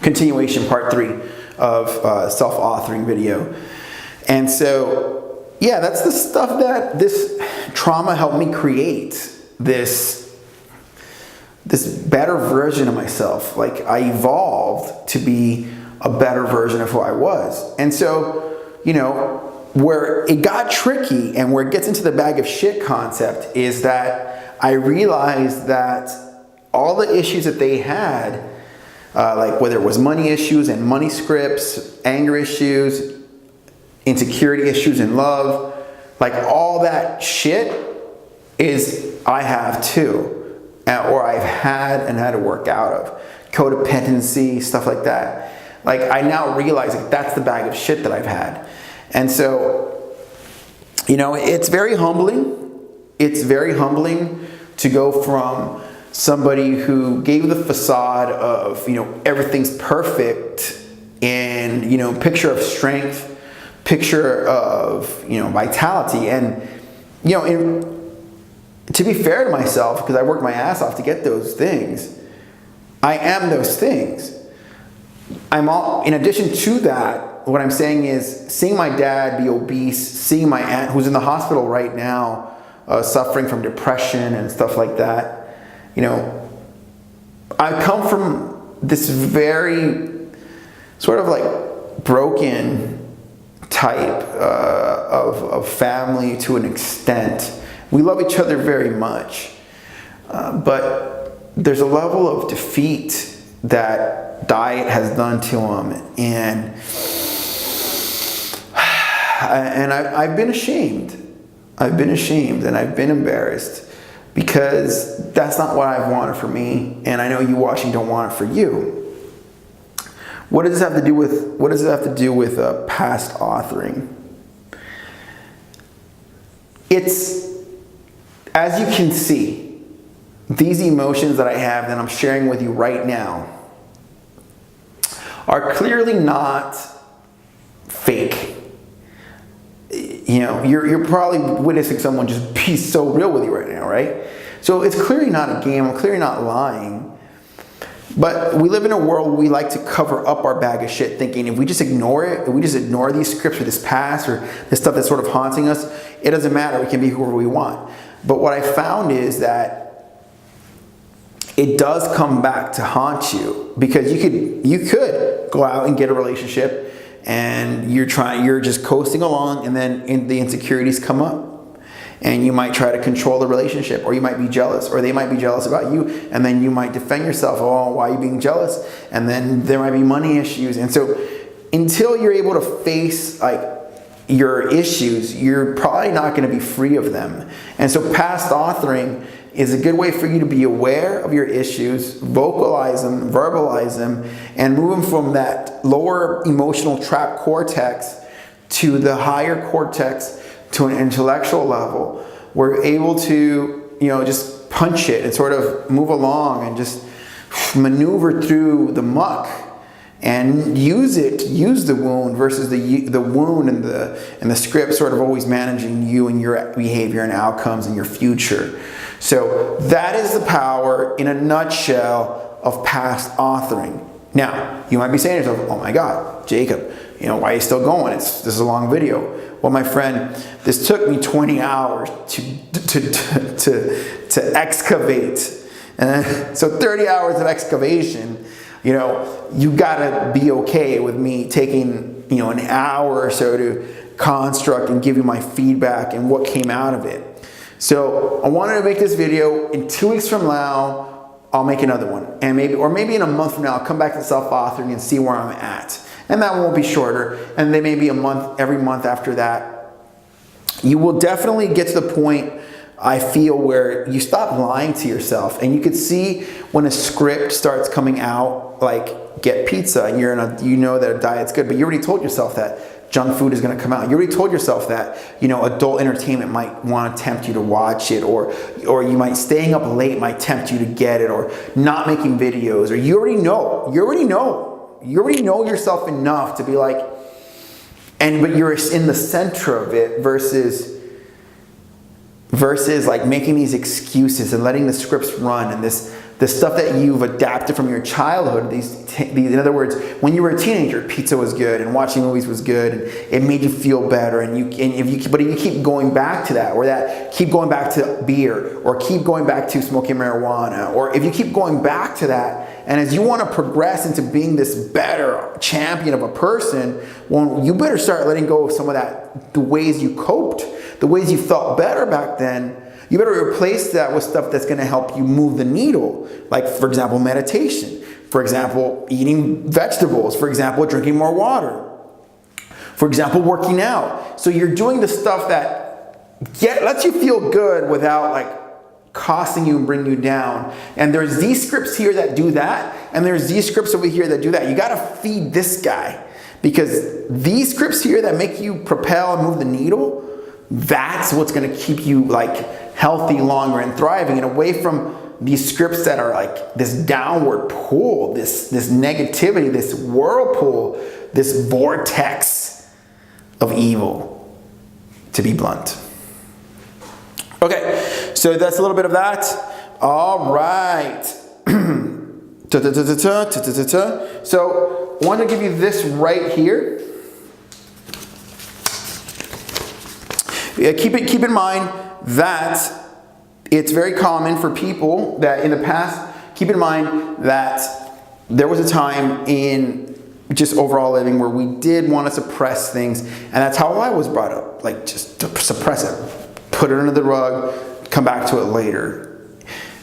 continuation, part 3 of self-authoring video. And so, yeah, that's the stuff that this trauma helped me create. This better version of myself. Like, I evolved to be a better version of who I was. And so, you know, where it got tricky and where it gets into the bag of shit concept is that I realized that all the issues that they had, like whether it was money issues and money scripts, anger issues, insecurity issues in love, like all that shit is I have too. Or I've had and had to work out of. Codependency, stuff like that. Like, I now realize like that's the bag of shit that I've had. And so, you know, it's very humbling. It's very humbling to go from somebody who gave the facade of, you know, everything's perfect and, you know, picture of strength, picture of, you know, vitality. And, you know, to be fair to myself, because I worked my ass off to get those things, I am those things. In addition to that, what I'm saying is seeing my dad be obese, seeing my aunt who's in the hospital right now, suffering from depression and stuff like that. You know, I come from this very sort of like broken type of family to an extent. We love each other very much, but there's a level of defeat that diet has done to him, and I've been ashamed. I've been ashamed and I've been embarrassed because that's not what I've wanted for me, and I know you watching don't want it for you. What does this have to do with? What does it have to do with past authoring? It's, as you can see, these emotions that I have that I'm sharing with you right now are clearly not fake. You know, you're probably witnessing someone just be so real with you right now, right? So it's clearly not a game. I'm clearly not lying. But we live in a world where we like to cover up our bag of shit, thinking if we just ignore it, if we just ignore these scripts or this past or this stuff that's sort of haunting us, it doesn't matter. We can be whoever we want. But what I found is that it does come back to haunt you, because you could go out and get a relationship and you're just coasting along, and then the insecurities come up. And you might try to control the relationship, or you might be jealous, or they might be jealous about you, and then you might defend yourself. Oh, why are you being jealous? And then there might be money issues. And so until you're able to face like your issues, you're probably not going to be free of them. And so past authoring is a good way for you to be aware of your issues, vocalize them, verbalize them, and move them from that lower emotional trap cortex to the higher cortex, to an intellectual level. We're able to, you know, just punch it and sort of move along and just maneuver through the muck and use the wound versus the wound and the script sort of always managing you and your behavior and outcomes and your future. So that is the power in a nutshell of past authoring. Now, you might be saying to yourself, oh my God, Jacob, you know, why are you still going? This is a long video. Well, my friend, this took me 20 hours to excavate. So 30 hours of excavation, you know, you gotta be okay with me taking, you know, an hour or so to construct and give you my feedback and what came out of it. So I wanted to make this video. In 2 weeks from now, I'll make another one. And maybe in a month from now, I'll come back to self-authoring and see where I'm at. And that won't be shorter. And then maybe every month after that. You will definitely get to the point, I feel, where you stop lying to yourself. And you can see when a script starts coming out, like get pizza, and you know that a diet's good, but you already told yourself that junk food is going to come out. You already told yourself that, you know, adult entertainment might want to tempt you to watch it, or you might staying up late might tempt you to get it, or not making videos, or you already know yourself enough to be like, but you're in the center of it versus like making these excuses and letting the scripts run and this the stuff that you've adapted from your childhood. In other words, when you were a teenager, pizza was good and watching movies was good, and it made you feel better. But if you keep going back to that, or keep going back to beer, or keep going back to smoking marijuana, or if you keep going back to that, and as you want to progress into being this better champion of a person, well, you better start letting go of some of that, the ways you coped, the ways you felt better back then. You better replace that with stuff that's going to help you move the needle. Like, for example, meditation. For example, eating vegetables. For example, drinking more water. For example, working out. So you're doing the stuff that lets you feel good without like costing you and bringing you down. And there's these scripts here that do that, and there's these scripts over here that do that. You got to feed this guy, because these scripts here that make you propel and move the needle, that's what's going to keep you like healthy longer and thriving, and away from these scripts that are like this downward pull, this negativity, this whirlpool, this vortex of evil, to be blunt. Okay, so that's a little bit of that. All right. So I want to give you this right here. Keep in mind that it's very common for people that in the past, keep in mind that there was a time in just overall living where we did want to suppress things, and that's how I was brought up, like just to suppress it, put it under the rug, come back to it later.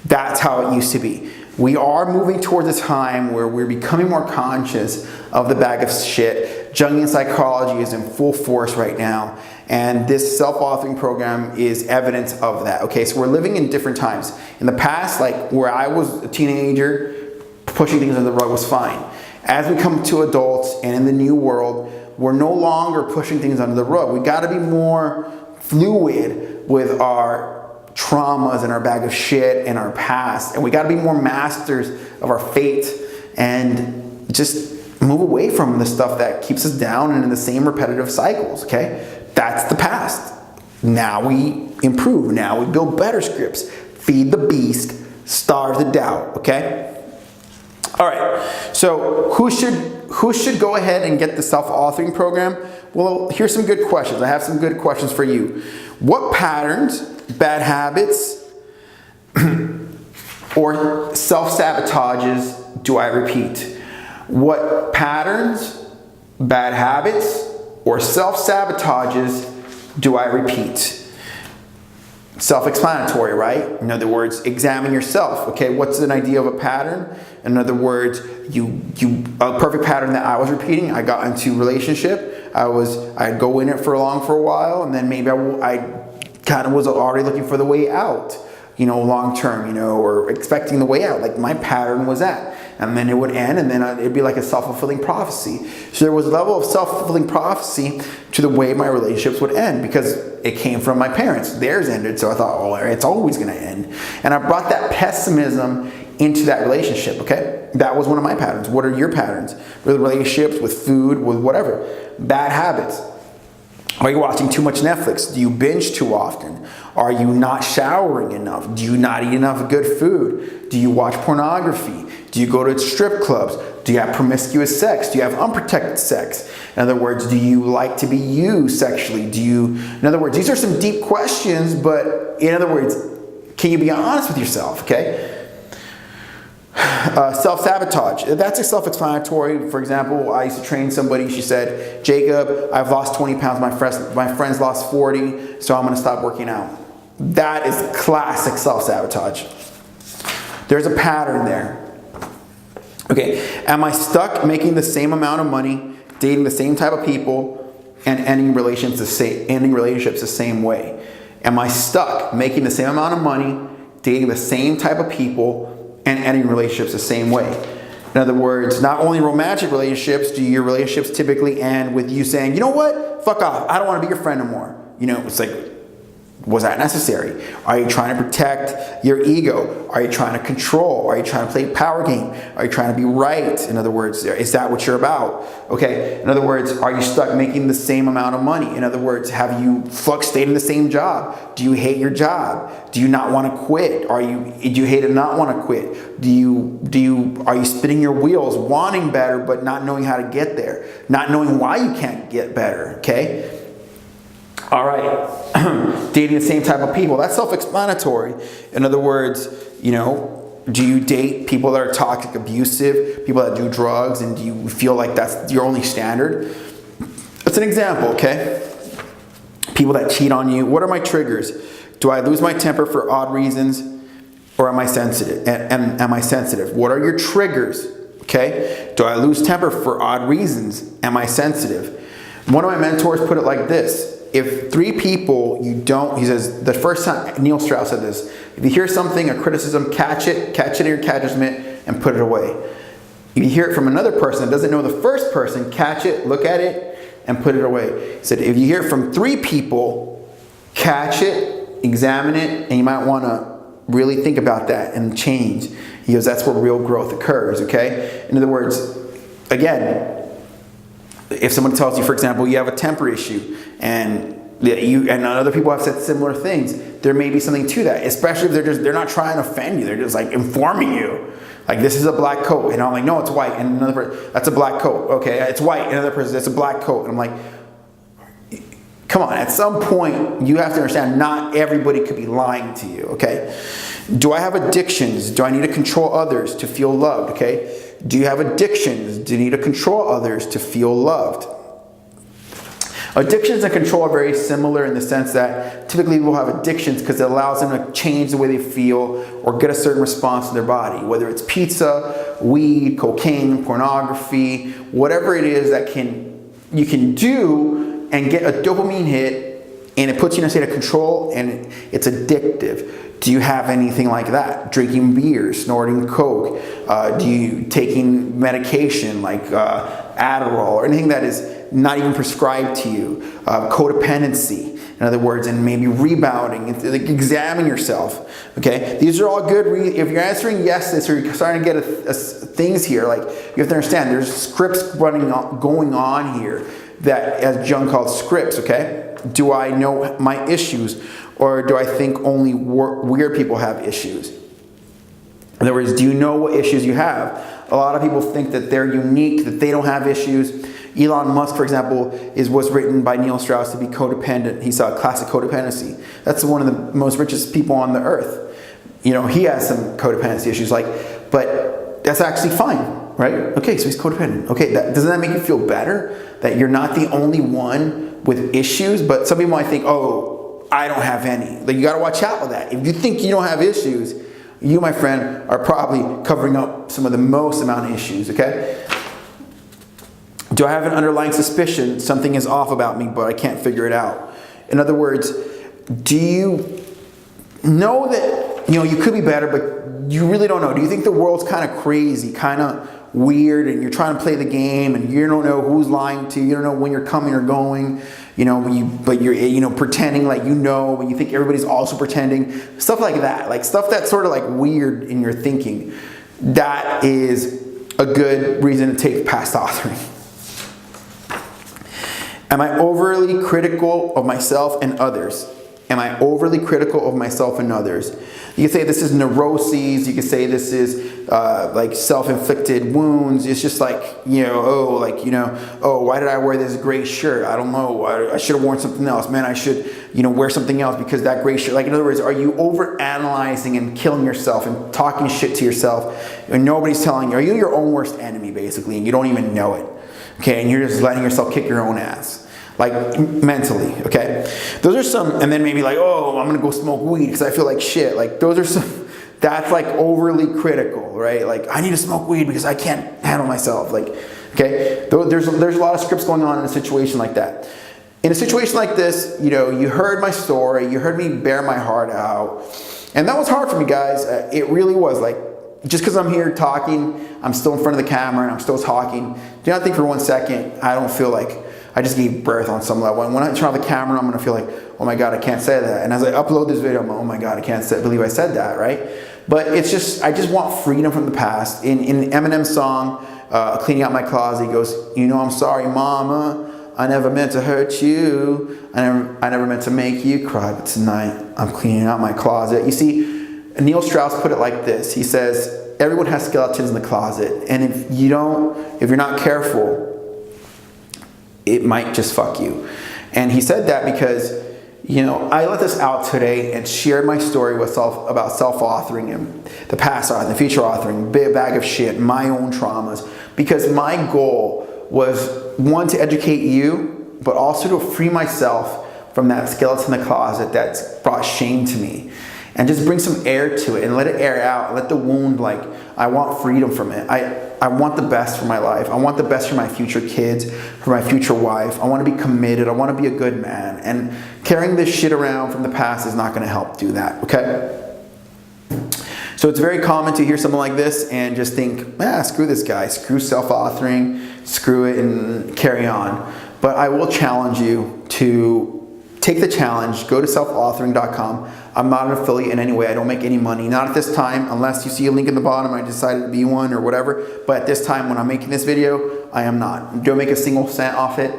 That's how it used to be. We are moving towards a time where we're becoming more conscious of the bag of shit. Jungian psychology is in full force right now, and this self-authoring program is evidence of that. Okay, so we're living in different times. In the past, like where I was a teenager, pushing things under the rug was fine. As we come to adults and in the new world, we're no longer pushing things under the rug. We got to be more fluid with our traumas and our bag of shit and our past, and we got to be more masters of our fate and just move away from the stuff that keeps us down and in the same repetitive cycles. Okay, that's the past. Now we improve. Now we build better scripts. Feed the beast, starve the doubt. Okay. All right. So who should go ahead and get the self-authoring program? Well, here's some good questions. I have some good questions for you. What patterns, bad habits, or self-sabotages do I repeat? What patterns, bad habits, or self-sabotages do I repeat? Self-explanatory, right? In other words, examine yourself. Okay, what's an idea of a pattern? In other words, a perfect pattern that I was repeating. I got into relationship. I'd go in it for a while, and then maybe I kind of was already looking for the way out, long term, or expecting the way out. Like my pattern was that. And then it would end, and then it'd be like a self-fulfilling prophecy. So there was a level of self-fulfilling prophecy to the way my relationships would end, because it came from my parents. Theirs ended, so I thought, oh, it's always going to end. And I brought that pessimism into that relationship, okay? That was one of my patterns. What are your patterns? With relationships, with food, with whatever. Bad habits. Are you watching too much Netflix? Do you binge too often? Are you not showering enough? Do you not eat enough good food? Do you watch pornography? Do you go to strip clubs? Do you have promiscuous sex? Do you have unprotected sex? In other words, do you like to be used sexually? In other words, these are some deep questions, but in other words, can you be honest with yourself, okay? Self-sabotage. That's a self-explanatory. For example, I used to train somebody. She said, Jacob, I've lost 20 pounds. My friends lost 40, so I'm going to stop working out. That is classic self-sabotage. There's a pattern there. Okay, am I stuck making the same amount of money, dating the same type of people, and ending relationships the same way? Am I stuck making the same amount of money, dating the same type of people, and ending relationships the same way? In other words, not only romantic relationships, do your relationships typically end with you saying, you know what, fuck off, I don't want to be your friend no more. It's like, Was that necessary? Are you trying to protect your ego? Are you trying to control? Are you trying to play a power game? Are you trying to be right? In other words, is that what you're about? Okay. In other words, are you stuck making the same amount of money? In other words, have you stayed in the same job? Do you hate your job? Do you not want to quit? Do you hate and not want to quit? Are you spinning your wheels, wanting better, but not knowing how to get there? Not knowing why you can't get better, okay? All right, dating the same type of people. That's self-explanatory. In other words, do you date people that are toxic, abusive, people that do drugs, and do you feel like that's your only standard? That's an example, okay? People that cheat on you. What are my triggers? Do I lose my temper for odd reasons, or am I sensitive? And am I sensitive? What are your triggers? Okay? Do I lose temper for odd reasons? Am I sensitive? One of my mentors put it like this. If 3 people he says, the first time, Neil Strauss said this, if you hear something, a criticism, catch it in your judgment, and put it away. If you hear it from another person that doesn't know the first person, catch it, look at it, and put it away. He said, if you hear it from 3 people, catch it, examine it, and you might want to really think about that and change. He goes, that's where real growth occurs, okay? In other words, again, if someone tells you, for example, you have a temper issue, and other people have said similar things, there may be something to that. Especially if they're not trying to offend you, they're just like informing you. Like, this is a black coat, and I'm like, no, it's white. And another person, that's a black coat. Okay, it's white. And another person, that's a black coat. And I'm like, come on. At some point, you have to understand, not everybody could be lying to you. Okay. Do I have addictions? Do I need to control others to feel loved? Okay. Do you have addictions? Do you need to control others to feel loved? Addictions and control are very similar in the sense that typically people have addictions because it allows them to change the way they feel or get a certain response in their body, whether it's pizza, weed, cocaine, pornography, whatever it is that you can do and get a dopamine hit, and it puts you in a state of control and it's addictive. Do you have anything like that? Drinking beer, snorting coke, taking medication like Adderall or anything that is not even prescribed to you, codependency, in other words, and maybe rebounding, examine yourself, okay? These are all good, if you're answering yes to this, or you're starting to get things here, like, you have to understand, there's scripts going on here that, as Jung called scripts, okay? Do I know my issues, or do I think only weird people have issues? In other words, do you know what issues you have? A lot of people think that they're unique, that they don't have issues. Elon Musk, for example, was written by Neil Strauss to be codependent. He saw classic codependency. That's one of the most richest people on the earth. He has some codependency issues, but that's actually fine, right? Okay, so he's codependent. Okay, doesn't that make you feel better? That you're not the only one with issues? But some people might think, oh, I don't have any. Like, you got to watch out with that. If you think you don't have issues, you, my friend, are probably covering up some of the most amount of issues, okay? Do I have an underlying suspicion something is off about me, but I can't figure it out? In other words, do you know that, you could be better, but you really don't know? Do you think the world's kind of crazy, kind of weird, and you're trying to play the game, and you don't know who's lying to you, you don't know when you're coming or going, but you're pretending like when you think everybody's also pretending, stuff like that, like stuff that's sort of like weird in your thinking. That is a good reason to take past authoring. Am I overly critical of myself and others? Am I overly critical of myself and others? You can say this is neuroses. You can say this is like self-inflicted wounds. It's just like, why did I wear this gray shirt? I don't know. I should have worn something else. Man, I should, wear something else because that gray shirt. Like, in other words, are you over-analyzing and killing yourself and talking shit to yourself and nobody's telling you? Are you your own worst enemy, basically, and you don't even know it? Okay, and you're just letting yourself kick your own ass. Like, mentally, okay? Those are some, and then maybe like, oh, I'm gonna go smoke weed because I feel like shit. Like, those are some, that's like overly critical, right? Like, I need to smoke weed because I can't handle myself. Like, okay? There's a lot of scripts going on in a situation like that. In a situation like this, you heard my story, you heard me bare my heart out, and that was hard for me, guys. It really was. Like, just because I'm here talking, I'm still in front of the camera and I'm still talking, do not think for 1 second I don't feel like I just gave birth on some level. And when I turn off the camera, I'm gonna feel like, oh my God, I can't say that. And as I upload this video, I'm like, oh my God, I can't believe I said that, right? But it's just, I just want freedom from the past. In Eminem's song, Cleaning Out My Closet, he goes, you know, I'm sorry, mama. I never meant to hurt you. I never meant to make you cry, but tonight I'm cleaning out my closet. You see, Neil Strauss put it like this. He says, everyone has skeletons in the closet. And if you're not careful, it might just fuck you. And he said that because, you know, I let this out today and shared my story about self-authoring and the past authoring, the future authoring, big bag of shit, my own traumas. Because my goal was, one, to educate you, but also to free myself from that skeleton in the closet that's brought shame to me. And just bring some air to it and let it air out. Let the wound, like, I want freedom from it. I want the best for my life. I want the best for my future kids, for my future wife. I want to be committed. I want to be a good man. And carrying this shit around from the past is not going to help do that, okay? So it's very common to hear something like this and just think, screw this guy, screw self-authoring, screw it and carry on. But I will challenge you to take the challenge, go to selfauthoring.com. I'm not an affiliate in any way. I don't make any money. Not at this time, unless you see a link in the bottom. I decided to be one or whatever. But at this time, when I'm making this video, I am not. Don't make a single cent off it.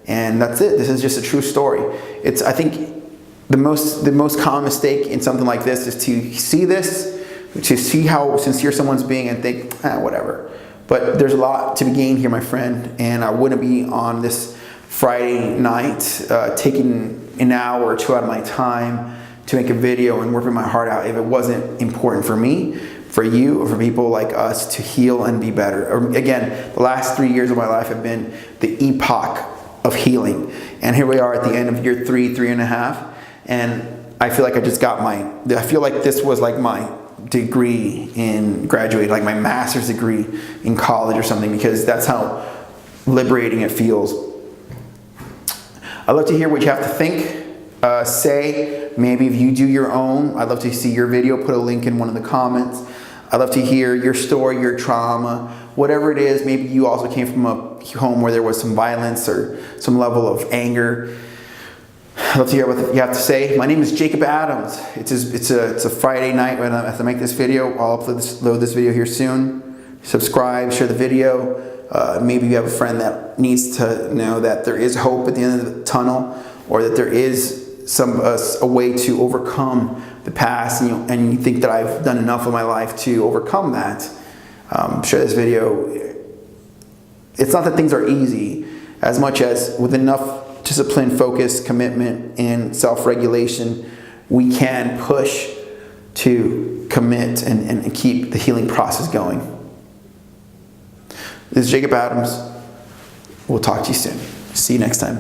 And that's it. This is just a true story. I think the most common mistake in something like this is to see this, to see how sincere someone's being and think, whatever. But there's a lot to be gained here, my friend. And I wouldn't be on this Friday night taking an hour or two out of my time to make a video and working my heart out if it wasn't important for me, for you, or for people like us to heal and be better. Or, again, the last 3 years of my life have been the epoch of healing. And here we are at the end of year 3.5. And I feel like I just got I feel like this was like my degree in graduate, like my master's degree in college or something, because that's how liberating it feels. I'd love to hear what you have to think. Say, maybe if you do your own, I'd love to see your video, put a link in one of the comments. I'd love to hear your story, your trauma, whatever it is. Maybe you also came from a home where there was some violence or some level of anger. I'd love to hear what you have to say. My name is Jacob Adams. It's a Friday night when I have to make this video. I'll upload this video here soon. Subscribe, share the video. Maybe you have a friend that needs to know that there is hope at the end of the tunnel, or that there is a way to overcome the past, and you think that I've done enough of my life to overcome that. Share this video. It's not that things are easy, as much as with enough discipline, focus, commitment, and self-regulation, we can push to commit and keep the healing process going. This is Jacob Adams. We'll talk to you soon. See you next time.